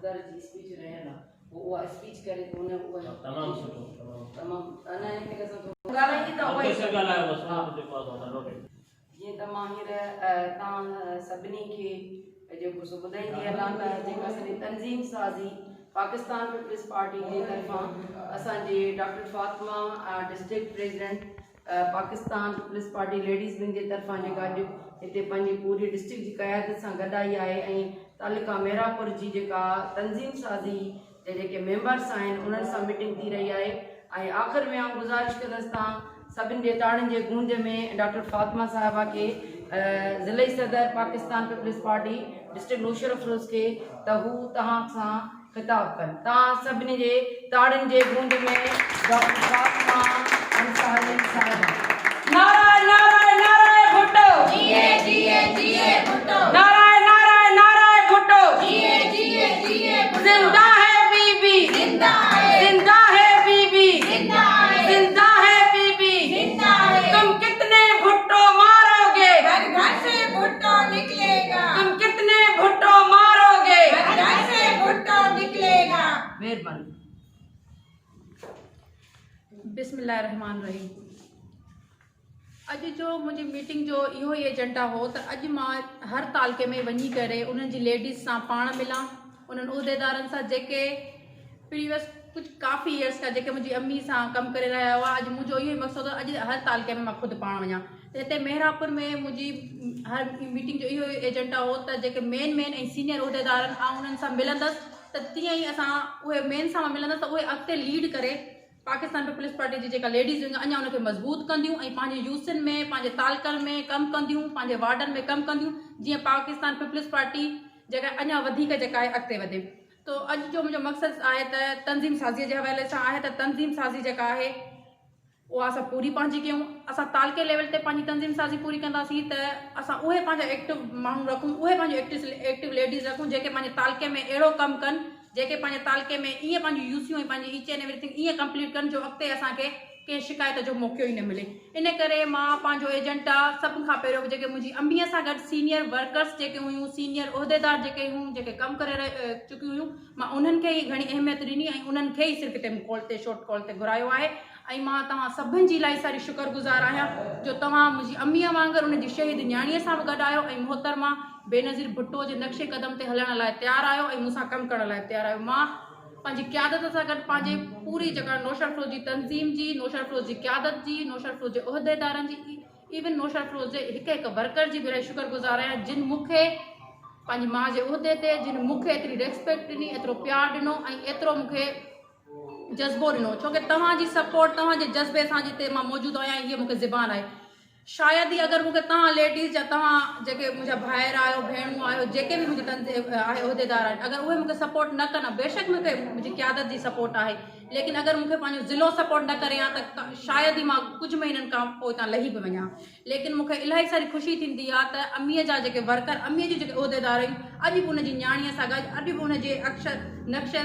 सदर जी स्पीच रहल वो स्पीच करे तो उन वो तमाम सुठो तमाम अना हिन खे असां ॻाल्हाईंदी त उहो कैसे ॻाल्हायो बस जेको आहे हलो जीअं त मां हींअर तव्हां सभिनी खे जेको सो ॿुधाईंदी हलां त जेका असांजी तंज़ीम साज़ी पाकिस्तान पीपल्स पार्टी जे तरफ़ां असांजे doctor Fatima district president Pakistan Peoples Party ladies wing जे तरफ़ां जेका अॼु हिते पंहिंजी पूरी डिस्ट्रिक्ट जी क़यादत सां गॾु आई आहे ऐं तालुका मेरापुर जी जेका तंज़ीम साज़ी जे जेके मेंबर्स आहिनि उन्हनि सां मीटिंग थी रही आहे ऐं आख़िर में आउं गुज़ारिश कंदसि तव्हां सभिनि जे ताड़ियुनि जे गूंज में डॉक्टर फातिमा साहिबा खे ज़िले सदर Pakistan Peoples party district नौशर Afroz खे त हू तव्हां सां ख़िताब कनि तव्हां सभिनी जे ताड़ियुनि जे गूंज में डॉक्टर फातिमा साहिबा नारायण नारायण नारायण भुट्टो जिए जिए जिए भुट्टो नारायण नारायण नारायण भुट्टो जिए जिए जिए भुट्टो जिंदा है बीबी जिंदा है बीबी जिंदा है जिंदा है बीबी जिंदा है तुम कितने भुट्टो मारोगे घर घर से भुट्टो निकलेगा तुम कितने भुट्टो मारोगे घर घर से भुट्टो निकलेगा। मेहरबानी। बिस्मिल्लाहिर्रहमानिर्रहीम। अॼु जो मुंहिंजी मीटिंग जो इहो ई एजेंडा हो त अॼु मां हर तालुके में वञी करे उन्हनि जी लेडीज़ सां पाण मिलां उन्हनि उहिदेदारनि सां जेके प्रीवियस कुझु काफ़ी ईयर्स खां जेके मुंहिंजी अम्मी सां कमु करे रहिया हुआ। अॼु मुंहिंजो इहो ई मक़सदु हो अॼु हर तालुके में मां ख़ुदि पाण वञां त हिते मेहरापुर में मुंहिंजी हर मीटिंग जो इहो ई एजेंडा हो त जेके मेन ऐं सीनियर उहिदेदार आहिनि उन्हनि सां मिलंदसि त तीअं ई असां उहे मेन सां मिलंदसि त उहे अॻिते लीड करे पाकिस्तान पीपल्स पार्टी जी जेका लेडीज़ विंग अञा उनखे मज़बूत कंदियूं ऐं पंहिंजे यूसनि में पंहिंजे तालुकनि में कमु कंदियूं पंहिंजे वार्डनि में कमु कंदियूं जीअं पाकिस्तान पीपल्स पार्टी जेका अञा वधीक जेका आहे अॻिते वधे। तो अॼु जो मुंहिंजो मक़सदु आहे त तंज़ीम साज़ीअ जे हवाले सां आहे त तंज़ीम साज़ी जेका आहे उहा असां पूरी पंहिंजी कयूं। असां तालुके लेवल ते पंहिंजी तंज़ीम साज़ी पूरी कंदासीं त असां उहे पंहिंजा एक्टिव माण्हू रखूं उहे पंहिंजो एक्टिव लेडीज़ रखूं जेके पंहिंजे तालुके में अहिड़ो कमु कनि जेके पंहिंजे तालुके में ईअं पंहिंजी यूसियूं ऐं पंहिंजी ईच एंड एवरीथिंग ईअं कंप्लीट कनि जो अॻिते असांखे कंहिं शिकायत जो मौक़ो ई न मिले। इन करे मां पंहिंजो एजेंडा सभिनि खां पहिरियों जेके मुंहिंजी अम्मीअ सां गॾु सीनियर वर्कर्स जेके हुयूं सीनियर उहिदेदार जेके हुयूं जेके कमु करे चुकियूं हुयूं मां उन्हनि खे ई घणी अहमियत ॾिनी ऐं उन्हनि खे ई सिर्फ़ु हिते कॉल ते शॉर्ट कॉल ते घुरायो आहे ऐं मां तव्हां सभिनि जी इलाही सारी शुक्रगुज़ार आहियां जो तव्हां मुंहिंजी अम्मीअ वांगुरु उनजी शहीद न्याणीअ सां बि गॾु आहियो ऐं मोहतरमा बेनज़ीर भुट्टो जे नक्शे क़दम ते हलण लाइ तयारु आहियो ऐं मूंसां कमु करण लाइ तयारु आहियो। मां पंहिंजी क़यादत सां गॾु पंहिंजे पूरी जेका नौशर अफरोज़ जी तंज़ीम जी नौशर अफरोज़ जी क़यादत जी नौशर अफरोज़ जे उहिदेदारनि जी इवन नौशर अफरोज़ जे हिकु हिकु वर्कर जी बि शुक्रगुज़ार आहियां जिन मूंखे पंहिंजी माउ जे उहिदे ते जिन मूंखे एतिरी रेस्पेक्ट ॾिनी एतिरो प्यारु ॾिनो ऐं एतिरो मूंखे जज़्बो ॾिनो छोकी तव्हांजी सपोर्ट तव्हांजे जज़्बे सां जिते मां मौजूदु आहियां हीअ मूंखे ज़बान आहे। शायदि ई अगरि मूंखे तव्हां लेडीज़ या तव्हां जेके मुंहिंजा भाइर आहियो भेणूं आहियो जेके बि मुंहिंजे आहे उहिदेदार आहिनि अगरि उहे मूंखे सपोर्ट न कनि बेशक मूंखे मुंहिंजी क़यादत जी सपोर्ट आहे लेकिन अगरि मूंखे पंहिंजो ज़िलो सपोर्ट न करे हा त शायदि ई मां कुझु महीननि खां पोइ हितां लही बि वञा। लेकिन मूंखे इलाही सारी ख़ुशी थींदी आहे त अम्मीअ जा जेके वर्कर अम्मीअ जी जेके उहिदेदार आहिनि अॼु बि उनजी न्याणीअ सां गॾु अॼु बि उनजे नक्शे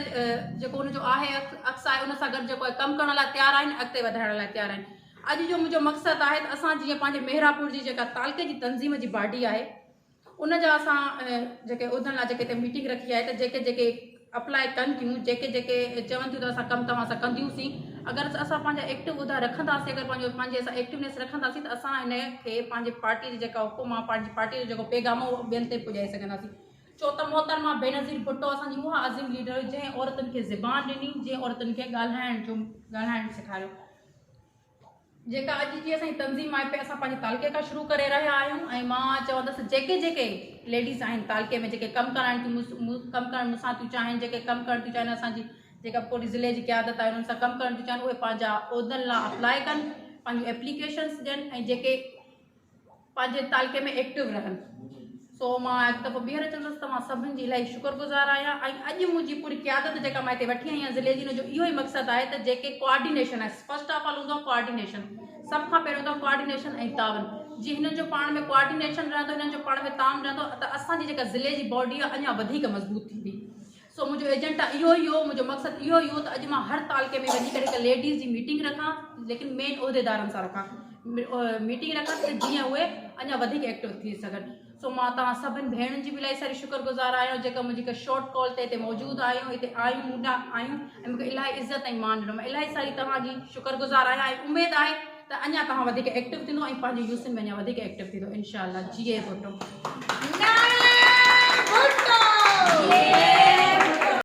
जेको उनजो आहे अक्स आहे उन सां गॾु जेको आहे कमु करण लाइ तयारु आहिनि अॻिते वधाइण लाइ तयारु आहिनि। अॼु जो मुंहिंजो मक़सदु आहे त असां जीअं पंहिंजे मेहरापुर जी जेका तालुके जी तंज़ीम जी बॉडी आहे उन जा असां जेके उहिदनि लाइ जेके हिते मीटिंग रखी आहे त जेके जेके अप्लाई कनि थियूं जेके जेके चवनि थियूं त असां कमु तव्हां सां कंदियूंसीं अगरि असां पंहिंजा एक्टिव उहिदा रखंदासीं अगरि पंहिंजे असां एक्टिवनेस रखंदासीं त असां हिन खे पंहिंजे पार्टी जी जेका हुकुम आहे पंहिंजी पार्टी जो जेको पैगाम उहो ॿियनि ते पुॼाए सघंदासीं। छो त मोहतरमा बेनज़ीर भुट्टो असांजी उहा अज़ीम लीडर हुई जंहिं औरतुनि खे ज़बान ॾिनी जंहिं औरतुनि खे ॻाल्हाइणु सेखारियो। जेका अॼु जी असांजी तंज़ीम आहे पे असां पंहिंजे तालुके खां शुरू करे रहिया आहियूं ऐं मां चवंदसि जेके जेके लेडीज़ आहिनि तालुके में जेके कमु करणु मूंसां थियूं चाहिनि जेके कमु करणु थियूं चाहिनि असांजी जेका पूरी ज़िले जी क़यादत आहे उन्हनि सां कमु करणु थियूं चाहिनि उहे पंहिंजा उहिदनि लाइ अप्लाई कनि पंहिंजूं एप्लीकेशन्स ॾियनि ऐं जेके पंहिंजे तालुके में एक्टिव रहनि। सो मां हिकु दफ़ो ॿीहर चवंदसि तव्हां सभिनि जी इलाही शुक्रगुज़ार आहियां ऐं अॼु मुंहिंजी पूरी क़यादत जेका मां हिते वठी आई आहियां ज़िले जी हुनजो इहो ई मक़सदु आहे त जेके कोऑर्डिनेशन आहे फस्ट ऑफ ऑल हूंदो आहे कोऑर्डिनेशन सभ खां पहिरियों हूंदो आहे कोऑर्डिनेशन ऐं तावन जीअं हिननि जो पाण में कोऑर्डिनेशन रहंदो हिननि जो पाण में तावन रहंदो त असांजी जेका ज़िले जी बॉडी आहे अञा वधीक मज़बूत थींदी। सो मुंहिंजो एजेंडा इहो ई हो मुंहिंजो मक़सदु इहो ई हो त अॼु मां हर तालुके में वञी करे हिकु लेडीज़ जी मीटिंग रखां लेकिन मेन उहिदेदारनि सां रखां मीटिंग रखां त जीअं उहे अञा वधीक एक्टिव थी सघनि। सो मां तव्हां सभिनि भेणुनि जी बि इलाही सारी शुक्रगुज़ार आहियां जेका मुंहिंजी हिकु शॉर्ट कॉल ते हिते मौजूदु आहियूं हिते आहियूं ऐं मूंखे इलाही इज़त ऐं मान ॾिनो मां इलाही सारी तव्हांजी शुक्रगुज़ार आहियां ऐं उमेदु आहे त अञा तव्हां वधीक एक्टिव थींदो ऐं पंहिंजे यूसिन में अञा वधीक एक्टिव थींदो इंशाअल्लाह। जीए भुट्टो। नारे भुट्टो।